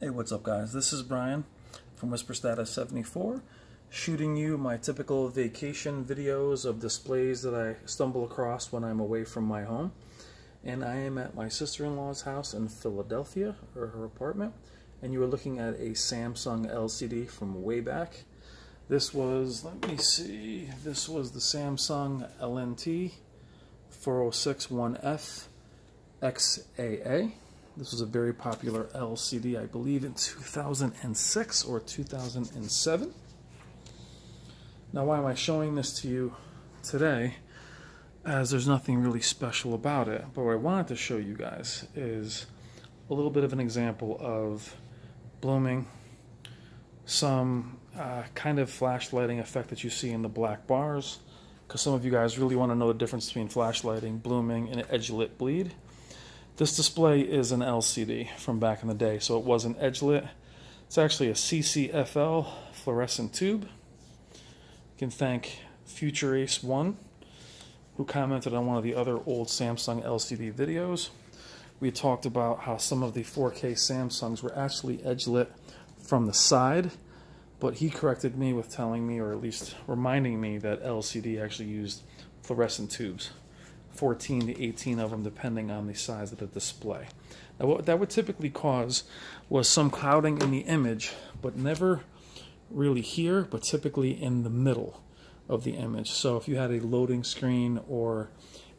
Hey, what's up guys? This is Brian from Whisper Status 74, shooting you my typical vacation videos of displays that I stumble across when I'm away from my home. And I am at my sister-in-law's house in Philadelphia, or her apartment, and you are looking at a Samsung LCD from way back. This was, let me see, this was the Samsung LNT 4061F XAA. This was a very popular LCD, I believe, in 2006 or 2007. Now, why am I showing this to you today? As there's nothing really special about it. But what I wanted to show you guys is a little bit of an example of blooming, some kind of flashlighting effect that you see in the black bars, because some of you guys really want to know the difference between flashlighting, blooming, and edge-lit bleed. This display is an LCD from back in the day, so it wasn't edge-lit. It's actually a CCFL fluorescent tube. You can thank Future Ace 1, who commented on one of the other old Samsung LCD videos. We talked about how some of the 4K Samsungs were actually edge-lit from the side, but he corrected me with telling me, or at least reminding me, that LCD actually used fluorescent tubes. 14 to 18 of them, depending on the size of the display. Now, what that would typically cause was some clouding in the image, but never really here, but typically in the middle of the image. So if you had a loading screen or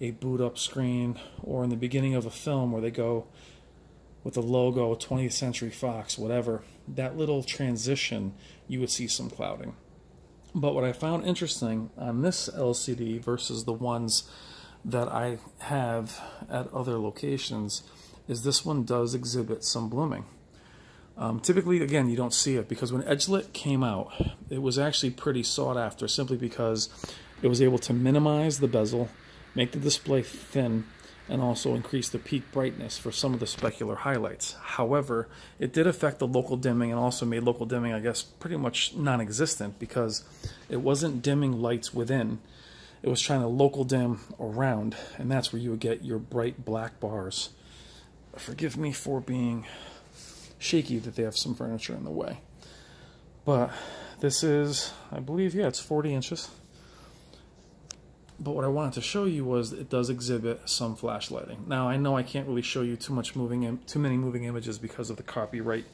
a boot up screen, or in the beginning of a film where they go with the logo 20th Century Fox, whatever, that little transition, you would see some clouding. But what I found interesting on this LCD versus the ones that I have at other locations is this one does exhibit some blooming. Typically, again, you don't see it because when edge-lit came out, it was actually pretty sought after simply because it was able to minimize the bezel, make the display thin, and also increase the peak brightness for some of the specular highlights. However, it did affect the local dimming and also made local dimming, I guess, pretty much non-existent because it wasn't dimming lights within. It was trying to local dim around, and that's where you would get your bright black bars. Forgive me for being shaky that they have some furniture in the way. But this is, I believe, yeah, it's 40 inches. But what I wanted to show you was it does exhibit some flashlighting. Now, I know I can't really show you too many moving images because of the copyright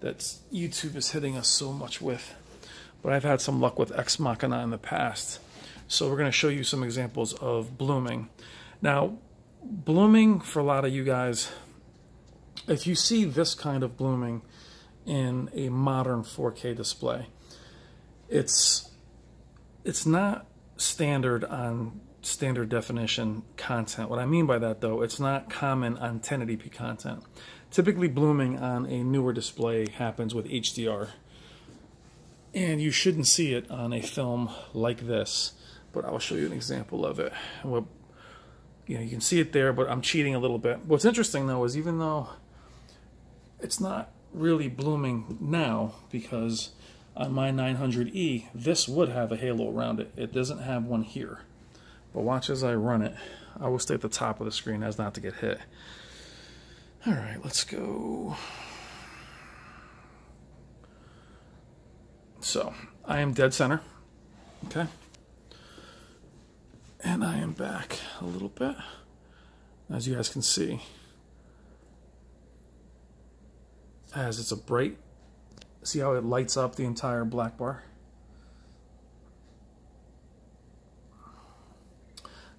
that YouTube is hitting us so much with. But I've had some luck with Ex Machina in the past. So we're going to show you some examples of blooming. Now, blooming for a lot of you guys, if you see this kind of blooming in a modern 4K display, it's not standard on standard definition content. What I mean by that, though, it's not common on 1080p content. Typically, blooming on a newer display happens with HDR, and you shouldn't see it on a film like this. But I'll show you an example of it. Well, you can see it there, but I'm cheating a little bit. What's interesting, though, is even though it's not really blooming now, because on my 900E, this would have a halo around it. It doesn't have one here. But watch as I run it. I will stay at the top of the screen as not to get hit. All right, let's go. So, I am dead center. Okay. And I am back a little bit, as you guys can see, as it's a bright, see how it lights up the entire black bar?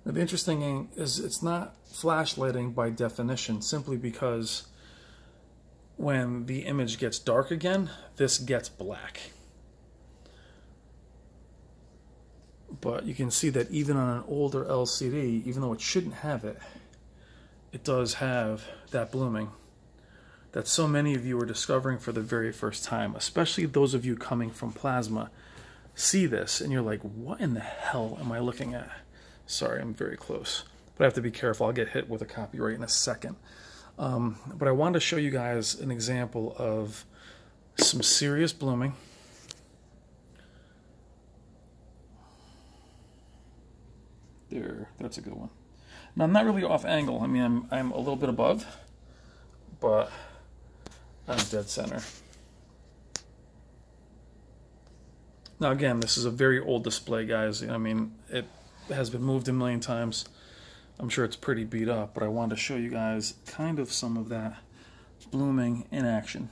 Now the interesting thing is it's not flashlighting by definition, simply because when the image gets dark again, this gets black. But you can see that even on an older LCD, even though it shouldn't have it, it does have that blooming that so many of you are discovering for the very first time, especially those of you coming from plasma, see this and you're like, what in the hell am I looking at? Sorry, I'm very close, but I have to be careful. I'll get hit with a copyright in a second. But I wanted to show you guys an example of some serious blooming. There, that's a good one. Now, I'm not really off angle. I mean, I'm a little bit above, but on dead center. Now again, this is a very old display, guys. I mean, it has been moved a million times. I'm sure it's pretty beat up, but I wanted to show you guys kind of some of that blooming in action.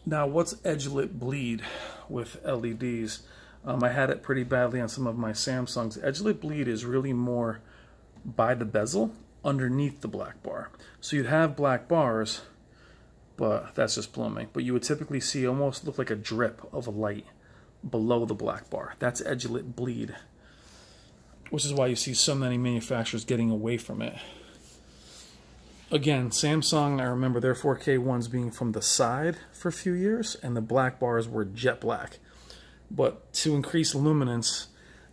Now, what's edge-lit bleed with LEDs? I had it pretty badly on some of my Samsungs. Edge-lit bleed is really more by the bezel underneath the black bar. So you'd have black bars, but that's just blooming. But you would typically see almost look like a drip of a light below the black bar. That's edge-lit bleed, which is why you see so many manufacturers getting away from it. Again, Samsung, I remember their 4K ones being from the side for a few years, and the black bars were jet black. But to increase luminance,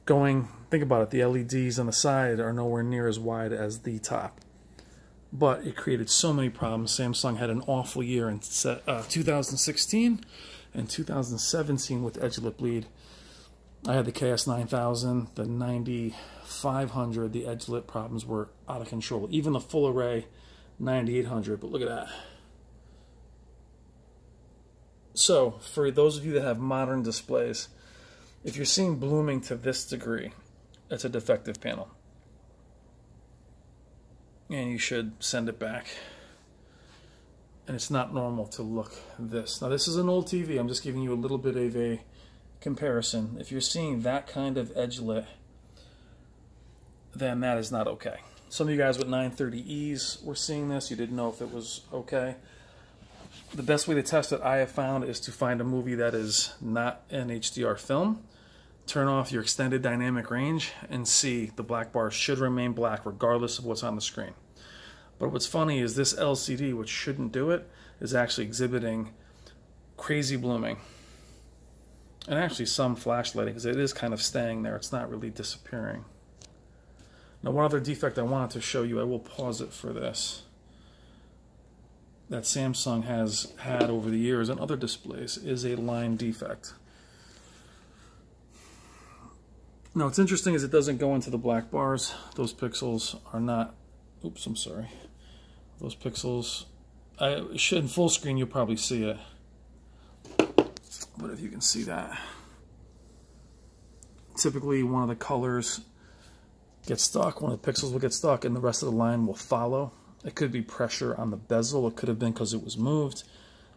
think about it, the LEDs on the side are nowhere near as wide as the top. But it created so many problems. Samsung had an awful year in 2016 and 2017 with edge-lit bleed. I had the KS9000, the 9500, the edge-lit problems were out of control. Even the full array 9800, but look at that. So, for those of you that have modern displays, if you're seeing blooming to this degree, it's a defective panel. And you should send it back. And it's not normal to look this. Now, this is an old TV. I'm just giving you a little bit of a comparison. If you're seeing that kind of edge lit, then that is not okay. Some of you guys with 930Es were seeing this. You didn't know if it was okay. The best way to test it, I have found, is to find a movie that is not an HDR film. Turn off your extended dynamic range and see the black bars should remain black regardless of what's on the screen. But what's funny is this LCD, which shouldn't do it, is actually exhibiting crazy blooming. And actually some flash lighting, because it is kind of staying there. It's not really disappearing. Now, one other defect I wanted to show you, I will pause it for this, that Samsung has had over the years on other displays, is a line defect. Now, what's interesting is it doesn't go into the black bars. Those pixels are not, oops, I'm sorry. Those pixels, in full screen you'll probably see it. But if you can see that, typically one of the colors gets stuck, one of the pixels will get stuck, and the rest of the line will follow. It could be pressure on the bezel. It could have been because it was moved.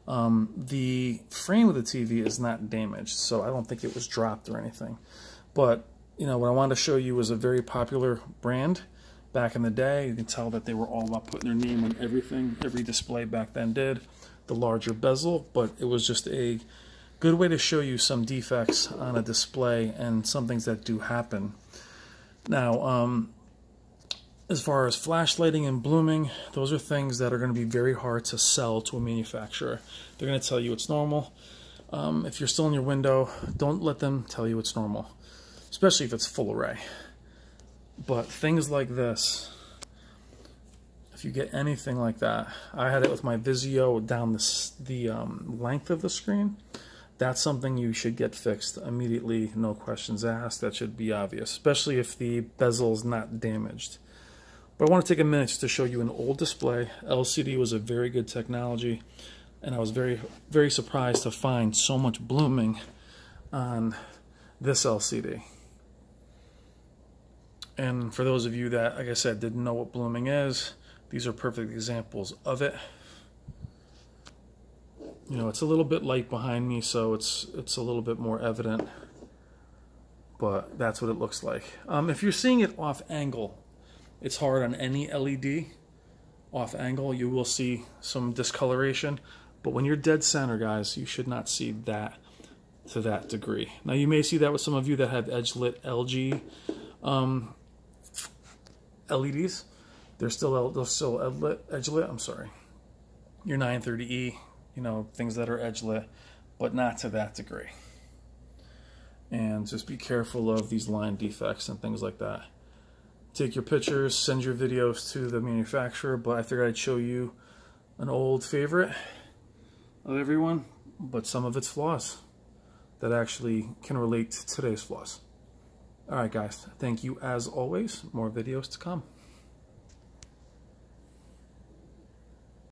The frame of the TV is not damaged, so I don't think it was dropped or anything. But, you know, what I wanted to show you was a very popular brand back in the day. You can tell that they were all about putting their name on everything. Every display back then did. The larger bezel, but it was just a good way to show you some defects on a display and some things that do happen. Now, as far as flash lighting and blooming, those are things that are going to be very hard to sell to a manufacturer. They're going to tell you it's normal. If you're still in your window, don't let them tell you it's normal, especially if it's full array. But things like this, if you get anything like that, I had it with my Vizio down the length of the screen. That's something you should get fixed immediately, no questions asked. That should be obvious, especially if the bezel is not damaged. But I want to take a minute just to show you an old display. LCD was a very good technology, and I was very, very surprised to find so much blooming on this LCD. And for those of you that, like I said, didn't know what blooming is, these are perfect examples of it. You know, it's a little bit light behind me, so it's a little bit more evident, but that's what it looks like. If you're seeing it off angle, it's hard on any LED. Off angle, you will see some discoloration, but when you're dead center, guys, you should not see that to that degree. Now, you may see that with some of you that have edge-lit LG LEDs. They're still edge-lit. I'm sorry. Your 930E. You know, things that are edge-lit, but not to that degree. And just be careful of these line defects and things like that. Take your pictures, send your videos to the manufacturer, but I figured I'd show you an old favorite of everyone, but some of its flaws that actually can relate to today's flaws. All right, guys, thank you as always. More videos to come.